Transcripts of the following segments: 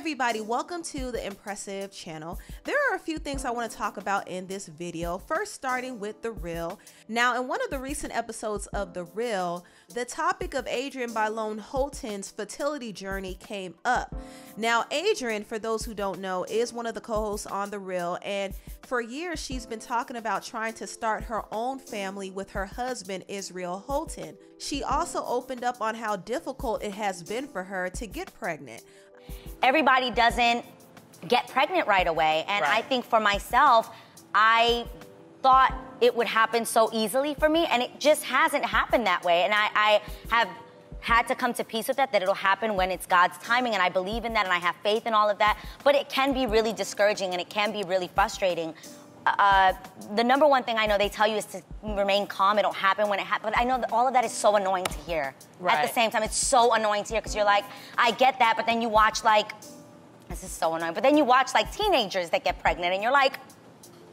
everybody, welcome to the Empressive channel. There are a few things I want to talk about in this video. First, starting with The Real. Now, in one of the recent episodes of The Real, the topic of Adrienne Bailon Houghton's fertility journey came up. Now, Adrienne, for those who don't know, is one of the co-hosts on The Real, and for years she's been talking about trying to start her own family with her husband, Israel Houghton. She also opened up on how difficult it has been for her to get pregnant. Everybody doesn't get pregnant right away. And I think for myself, I thought it would happen so easily for me, and it just hasn't happened that way. And I have had to come to peace with that it'll happen when it's God's timing, and I believe in that, and I have faith in all of that. But it can be really discouraging, and it can be really frustrating. The number one thing I know they tell you is to remain calm. It'll happen when it happens. But I know that all of that is so annoying to hear. At the same time, it's so annoying to hear, because you're like, I get that, but then you watch like, this is so annoying, but then you watch like teenagers that get pregnant, and you're like,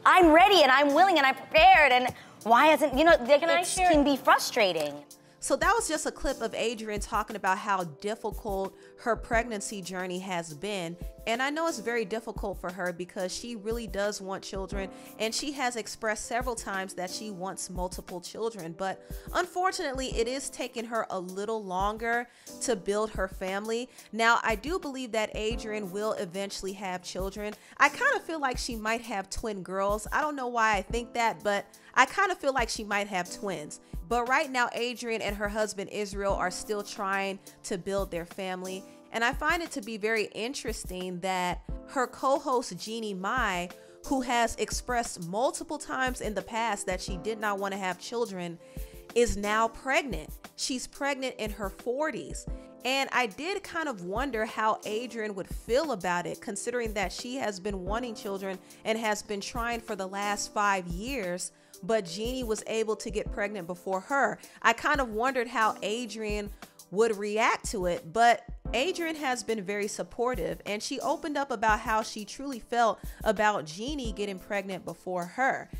I'm ready, and I'm willing, and I'm prepared, and why isn't, you know, it can be frustrating. So that was just a clip of Adrienne talking about how difficult her pregnancy journey has been. And I know it's very difficult for her because she really does want children, and she has expressed several times that she wants multiple children. But unfortunately, it is taking her a little longer to build her family. Now, I do believe that Adrienne will eventually have children. I kind of feel like she might have twin girls. I don't know why I think that, but I kind of feel like she might have twins. But right now, Adrienne and her husband Israel are still trying to build their family. And I find it to be very interesting that her co-host Jeannie, who has expressed multiple times in the past that she did not want to have children, is now pregnant. She's pregnant in her 40s. And I did kind of wonder how Adrienne would feel about it, considering that she has been wanting children and has been trying for the last 5 years, but Jeannie was able to get pregnant before her. I kind of wondered how Adrienne would react to it, but Adrienne has been very supportive, and she opened up about how she truly felt about Jeannie getting pregnant before her.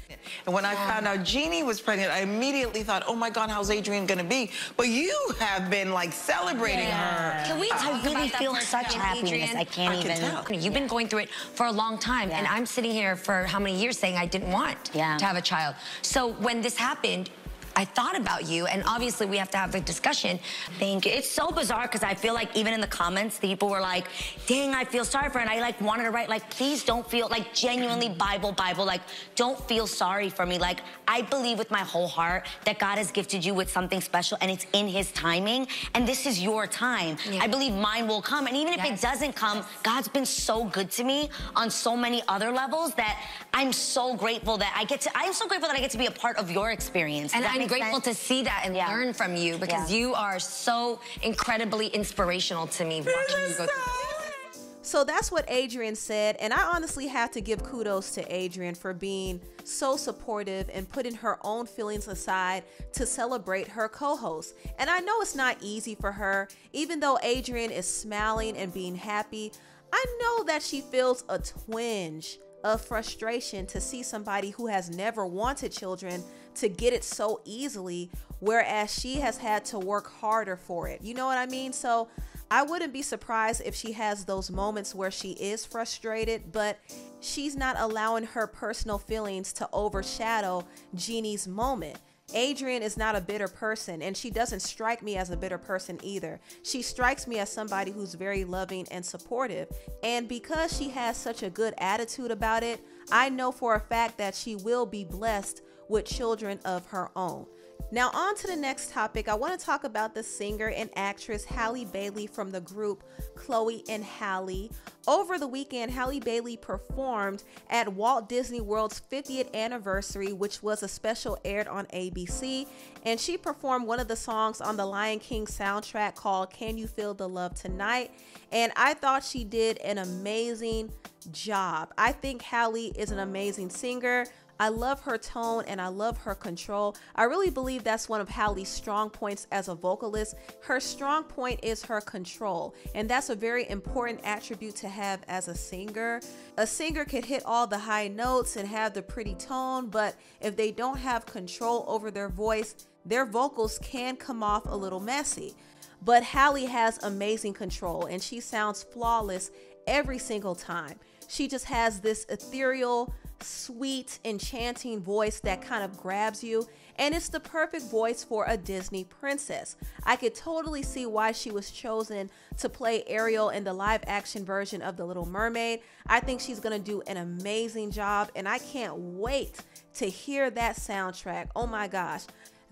And when I found out Jeannie was pregnant, I immediately thought, oh my God, how's Adrienne gonna be? But you have been like celebrating her. Can we talk really feel such happiness? I can't even. You've been going through it for a long time, and I'm sitting here for how many years saying I didn't want to have a child. So when this happened, I thought about you, and obviously we have to have the discussion. Thank you. It's so bizarre, because I feel like even in the comments, people were like, dang, I feel sorry for her. And I like wanted to write, like, please don't feel, like, genuinely Bible, like, don't feel sorry for me. Like, I believe with my whole heart that God has gifted you with something special, and it's in his timing, and this is your time. I believe mine will come, and even if it doesn't come, God's been so good to me on so many other levels that I'm so grateful that I'm so grateful that I get to be a part of your experience. And I'm grateful to see that and learn from you, because you are so incredibly inspirational to me watching you go through. So that's what Adrienne said, and I honestly have to give kudos to Adrienne for being so supportive and putting her own feelings aside to celebrate her co-host. And I know it's not easy for her. Even though Adrienne is smiling and being happy, I know that she feels a twinge of frustration to see somebody who has never wanted children to get it so easily, whereas she has had to work harder for it. You know what I mean? So I wouldn't be surprised if she has those moments where she is frustrated, but she's not allowing her personal feelings to overshadow Jeannie's moment. Adrienne is not a bitter person, and she doesn't strike me as a bitter person either. She strikes me as somebody who's very loving and supportive. And because she has such a good attitude about it, I know for a fact that she will be blessed with children of her own. Now on to the next topic. I want to talk about the singer and actress Halle Bailey from the group Chloe and Halle. Over the weekend, Halle Bailey performed at Walt Disney World's 50th anniversary, which was a special aired on ABC, and she performed one of the songs on the Lion King soundtrack called Can You Feel the Love Tonight? And I thought she did an amazing job. I think Halle is an amazing singer. I love her tone and I love her control. I really believe that's one of Halle's strong points as a vocalist. Her strong point is her control, and that's a very important attribute to have as a singer. A singer can hit all the high notes and have the pretty tone, but if they don't have control over their voice, their vocals can come off a little messy. But Halle has amazing control, and she sounds flawless every single time. She just has this ethereal, sweet, enchanting voice that kind of grabs you, and it's the perfect voice for a Disney princess. I could totally see why she was chosen to play Ariel in the live action version of The Little Mermaid. I think she's gonna do an amazing job, and I can't wait to hear that soundtrack. Oh my gosh.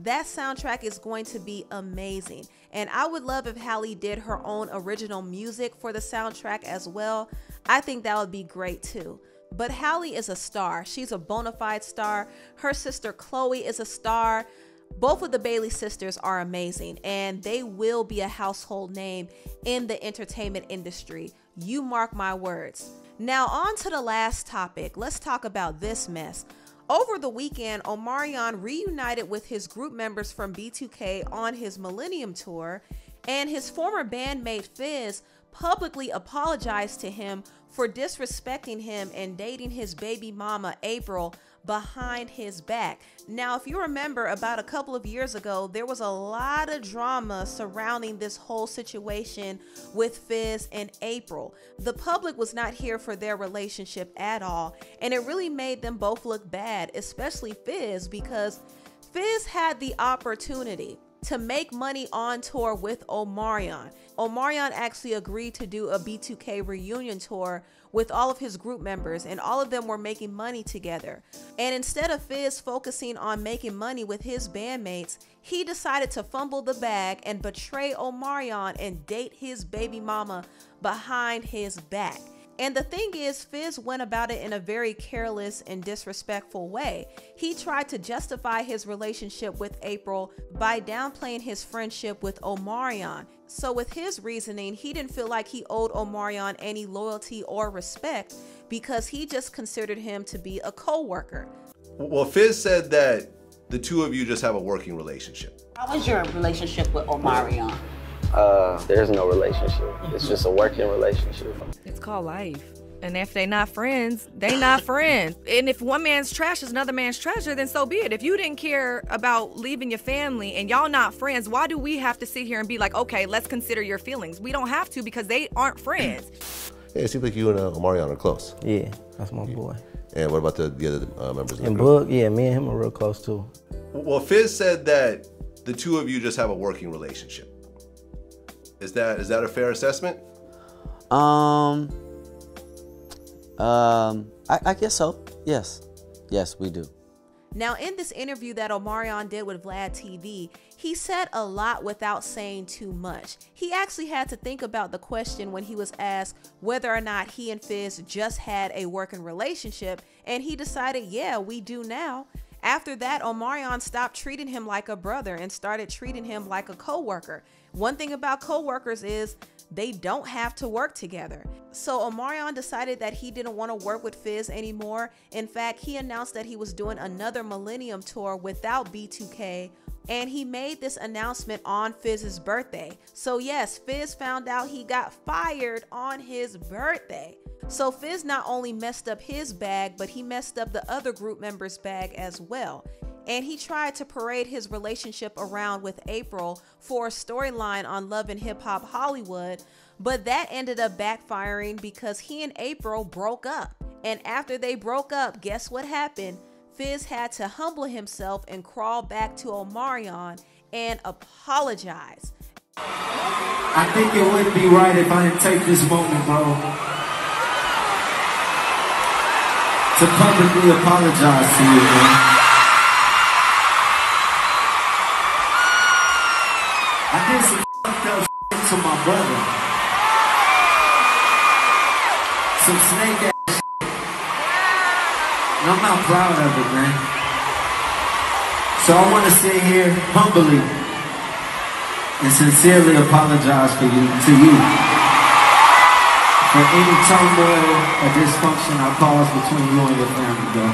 That soundtrack is going to be amazing. And I would love if Halle did her own original music for the soundtrack as well. I think that would be great too. But Halle is a star. She's a bona fide star. Her sister Chloe is a star. Both of the Bailey sisters are amazing, and they will be a household name in the entertainment industry. You mark my words. Now on to the last topic. Let's talk about this mess. Over the weekend, Omarion reunited with his group members from B2K on his Millennium Tour, and his former bandmate Fizz publicly apologized to him for disrespecting him and dating his baby mama April behind his back. Now, if you remember, about a couple of years ago, there was a lot of drama surrounding this whole situation with Fizz and April. The public was not here for their relationship at all, and it really made them both look bad, especially Fizz, because Fizz had the opportunity to make money on tour with Omarion. Omarion actually agreed to do a B2K reunion tour with all of his group members, and all of them were making money together. And instead of Fizz focusing on making money with his bandmates, he decided to fumble the bag and betray Omarion and date his baby mama behind his back. And the thing is, Fizz went about it in a very careless and disrespectful way. He tried to justify his relationship with April by downplaying his friendship with Omarion. So with his reasoning, he didn't feel like he owed Omarion any loyalty or respect because he just considered him to be a co-worker. Well, Fizz said that the two of you just have a working relationship. How was your relationship with Omarion? There's no relationship. It's just a working relationship. It's called life. And if they not friends, they not friends. And if one man's trash is another man's treasure, then so be it. If you didn't care about leaving your family and y'all not friends, why do we have to sit here and be like, okay, let's consider your feelings? We don't have to because they aren't friends. Yeah, it seems like you and Omarion are close. Yeah, that's my boy. And what about the other members of the And group? Book, yeah, me and him are real close too. Well, Fizz said that the two of you just have a working relationship. Is that a fair assessment? I guess so. Yes. Yes, we do. Now, in this interview that Omarion did with Vlad TV, he said a lot without saying too much. He actually had to think about the question when he was asked whether or not he and Fizz just had a working relationship, and he decided, yeah, we do now. After that, Omarion stopped treating him like a brother and started treating him like a co-worker. One thing about co-workers is they don't have to work together. So Omarion decided that he didn't want to work with Fizz anymore. In fact, he announced that he was doing another Millennium Tour without B2K, and he made this announcement on Fizz's birthday. So yes, Fizz found out he got fired on his birthday. So Fizz not only messed up his bag, but he messed up the other group members' bag as well. And he tried to parade his relationship around with April for a storyline on Love and Hip Hop Hollywood, but that ended up backfiring because he and April broke up. And after they broke up, guess what happened? Fizz had to humble himself and crawl back to Omarion and apologize. I think it wouldn't be right if I didn't take this moment, bro, to publicly apologize to you, man. I did some fucked up shit to my brother. Some snake ass shit. And I'm not proud of it, man. So I want to sit here humbly and sincerely apologize to you for any turmoil or dysfunction I caused between you and your family, bro.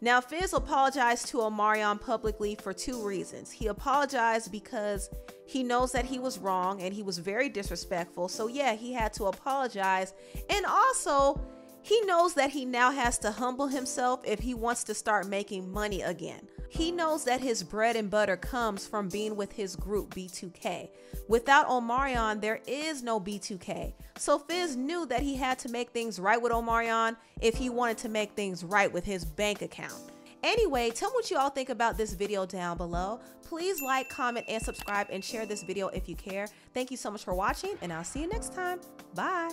Now, Fizz apologized to Omarion publicly for two reasons. He apologized because he knows that he was wrong and he was very disrespectful. So yeah, he had to apologize. And also, He knows that he now has to humble himself if he wants to start making money again. He knows that his bread and butter comes from being with his group B2K. Without Omarion, there is no B2K. So Fizz knew that he had to make things right with Omarion if he wanted to make things right with his bank account. Anyway, tell me what you all think about this video down below. Please like, comment, and subscribe, and share this video if you care. Thank you so much for watching, and I'll see you next time. Bye.